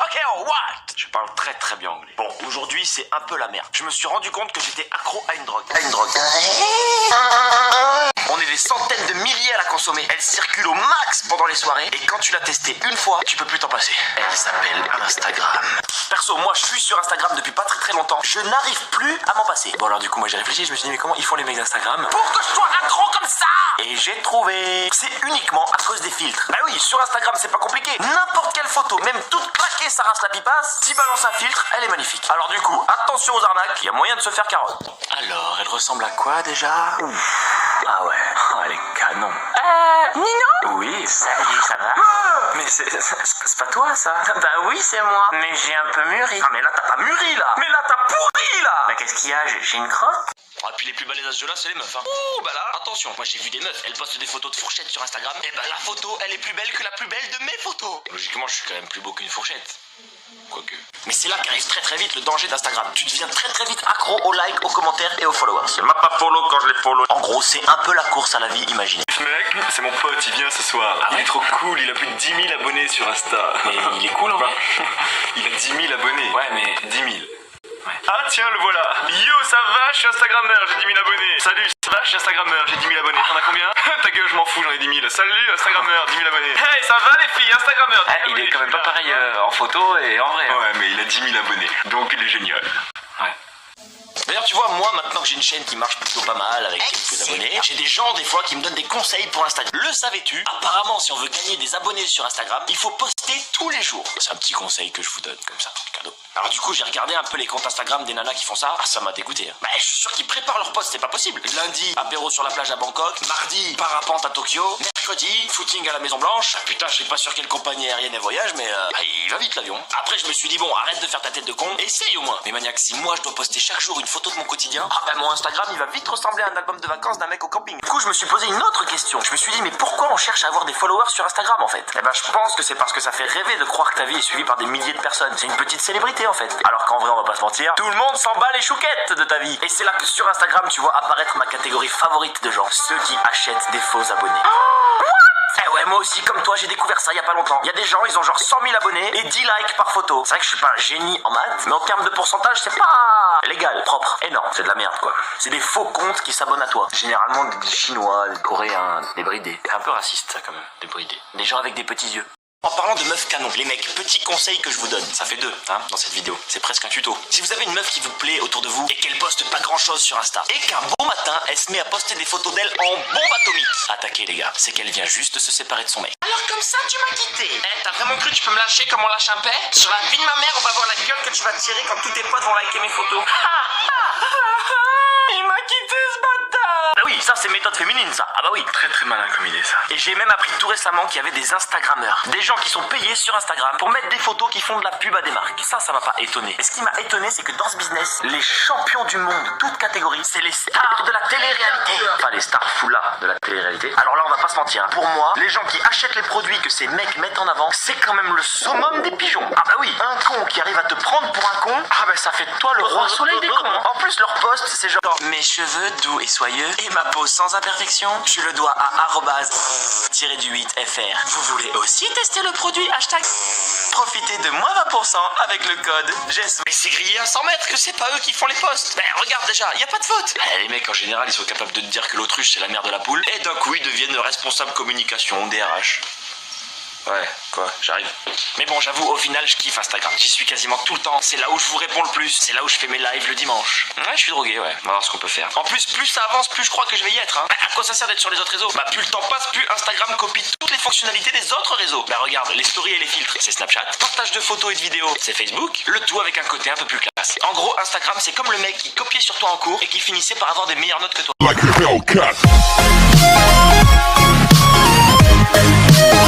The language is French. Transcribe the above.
okay or what? Je parle très très bien anglais. Bon, aujourd'hui c'est un peu la merde. Je me suis rendu compte que j'étais accro à une drogue. On est des centaines de milliers à la consommer. Elle circule au max pendant les soirées. Et quand tu l'as testée une fois, tu peux plus t'en passer. Elle s'appelle Instagram. Perso, moi je suis sur Instagram depuis pas très très longtemps. Je n'arrive plus à m'en passer. Bon alors du coup moi j'ai réfléchi, je me suis dit mais comment ils font les mecs d'Instagram pour que je sois accro comme ça? Et j'ai trouvé. C'est uniquement à cause des filtres. Bah oui, sur Instagram c'est pas compliqué. N'importe quelle photo, même toute claquée, ça rase la pipasse. Si balance un filtre, elle est magnifique. Alors du coup, attention aux arnaques, il y a moyen de se faire carotte. Alors, elle ressemble à quoi déjà? Ouf. Ah ouais, oh, elle est canon. Nino? Oui. Salut, ça va? Mais c'est pas toi ça? Bah oui, c'est moi. Mais j'ai un peu mûri. Ah mais là t'as pas mûri là. Mais là t'as pourri là. Bah qu'est-ce qu'il y a? J'ai une crotte? Ah, et puis les plus balèzes à ce jeu-là, c'est les meufs, hein. Ouh, bah là, attention, moi j'ai vu des meufs, elles postent des photos de fourchettes sur Instagram. Et bah la photo, elle est plus belle que la plus belle de mes photos. Logiquement, je suis quand même plus beau qu'une fourchette. Quoique. Mais c'est là qu'arrive très très vite le danger d'Instagram. Tu deviens très très vite accro aux likes, aux commentaires et aux followers. Elle m'a pas follow quand je les follow. En gros, c'est un peu la course à la vie imaginée. Ce mec, c'est mon pote, il vient ce soir. Il est trop cool, il a plus de 10 000 abonnés sur Insta. Mais il est cool en vrai. Il a 10 000 abonnés. Ouais, mais 10 000. Ouais. Ah tiens, le voilà. Yo, ça va, je suis Instagrammeur, j'ai 10 000 abonnés. Salut, ça va, je suis Instagrammeur, j'ai 10 000 abonnés. T'en as combien? Ta gueule, je m'en fous, j'en ai 10 000. Salut, Instagrammeur, 10 000 abonnés. Hey, ça va les filles, Instagrammeur. Il est quand même pas pareil en photo et en vrai. Ouais, mais il a 10 000 abonnés, donc il est génial. Ouais. D'ailleurs, tu vois, moi, maintenant que j'ai une chaîne qui marche plutôt pas mal avec quelques abonnés, j'ai des gens, des fois, qui me donnent des conseils pour Instagram. Le savais-tu? Apparemment, si on veut gagner des abonnés sur Instagram, il faut poster tous les jours. C'est un petit conseil que je vous donne, comme ça, cadeau. Alors du coup, j'ai regardé un peu les comptes Instagram des nanas qui font ça. Ah, ça m'a dégoûté. Hein. Bah, je suis sûr qu'ils préparent leur post, c'est pas possible. Lundi, apéro sur la plage à Bangkok. Mardi, parapente à Tokyo. Mercredi, footing à la Maison Blanche. Ah, putain, je sais pas sur quelle compagnie aérienne elle voyage, mais il va vite l'avion. Après, je me suis dit, bon, arrête de faire ta tête de con. Essaye au moins. Mais maniaque, si moi je dois poster chaque jour une photo de mon quotidien, ah ben mon Instagram, il va vite ressembler à un album de vacances d'un mec au camping. Du coup, je me suis posé une autre question. Je me suis dit, mais pourquoi on cherche à avoir des followers sur Instagram en fait? Eh ben, je pense que c'est parce que ça fait rêver de croire que ta vie est suivie par des milliers de personnes. C'est une petite célébrité en fait. Alors qu'en vrai, on va pas se mentir, tout le monde s'en bat les chouquettes de ta vie. Et c'est là que sur Instagram, tu vois apparaître ma catégorie favorite de gens. Ceux qui achètent des faux abonnés. Eh ouais, moi aussi, comme toi, j'ai découvert ça il y a pas longtemps. Il y a des gens, ils ont genre 100 000 abonnés et 10 likes par photo. C'est vrai que je suis pas un génie en maths, mais en termes de pourcentage, c'est pas légal, propre. Et non, c'est de la merde, quoi. C'est des faux comptes qui s'abonnent à toi. Généralement, des Chinois, des Coréens, des bridés. C'est un peu raciste, ça, quand même, des bridés. Des gens avec des petits yeux. En parlant de meufs canon, les mecs, petit conseil que je vous donne, ça fait deux, hein, dans cette vidéo, c'est presque un tuto. Si vous avez une meuf qui vous plaît autour de vous et qu'elle poste pas grand chose sur Insta, et qu'un beau matin, elle se met à poster des photos d'elle en bombe atomique, attaquez les gars, c'est qu'elle vient juste de se séparer de son mec. Alors comme ça, tu m'as quitté. T'as vraiment cru que tu peux me lâcher comme on lâche un pet? Sur la vie de ma mère, on va voir la gueule que tu vas tirer quand tous tes potes vont liker mes photos. Il m'a quitté ce bâtard. Ah oui, ça c'est méthode féminine ça. Ah bah oui. Très très malin comme idée ça. Et j'ai même appris tout récemment qu'il y avait des Instagrammeurs. Des gens qui sont payés sur Instagram pour mettre des photos qui font de la pub à des marques. Ça m'a pas étonné. Et ce qui m'a étonné, c'est que dans ce business, les champions du monde, toutes catégories, c'est les stars de la télé-réalité. Enfin, les stars foulards de la télé-réalité. Alors là, on va pas se mentir. Hein. Pour moi, les gens qui achètent les produits que ces mecs mettent en avant, c'est quand même le summum des pigeons. Ah bah oui, un con qui arrive à te prendre pour un con, ah bah ça fait de toi le roi soleil des cons. En plus, leur post, c'est genre mes cheveux doux et soyeux et ma peau sans imperfection, je le dois à @-du8fr. Vous voulez aussi tester le produit hashtag? Profitez de moins 20% avec le code GES. Mais c'est grillé à 100 mètres que c'est pas eux qui font les posts. Ben regarde déjà, y a pas de faute. Les mecs en général ils sont capables de te dire que l'autruche c'est la mère de la poule et d'un coup ils deviennent responsables communication, DRH. Ouais, quoi, j'arrive. Mais bon, j'avoue, au final, je kiffe Instagram. J'y suis quasiment tout le temps. C'est là où je vous réponds le plus. C'est là où je fais mes lives le dimanche. Ouais, je suis drogué, ouais. On va voir ce qu'on peut faire. En plus, plus ça avance, plus je crois que je vais y être. Hein. À quoi ça sert d'être sur les autres réseaux? Bah, plus le temps passe, plus Instagram copie toutes les fonctionnalités des autres réseaux. Bah, regarde, les stories et les filtres, c'est Snapchat. Partage de photos et de vidéos, c'est Facebook. Le tout avec un côté un peu plus classe. En gros, Instagram, c'est comme le mec qui copiait sur toi en cours et qui finissait par avoir des meilleures notes que toi. Like a Hellcat.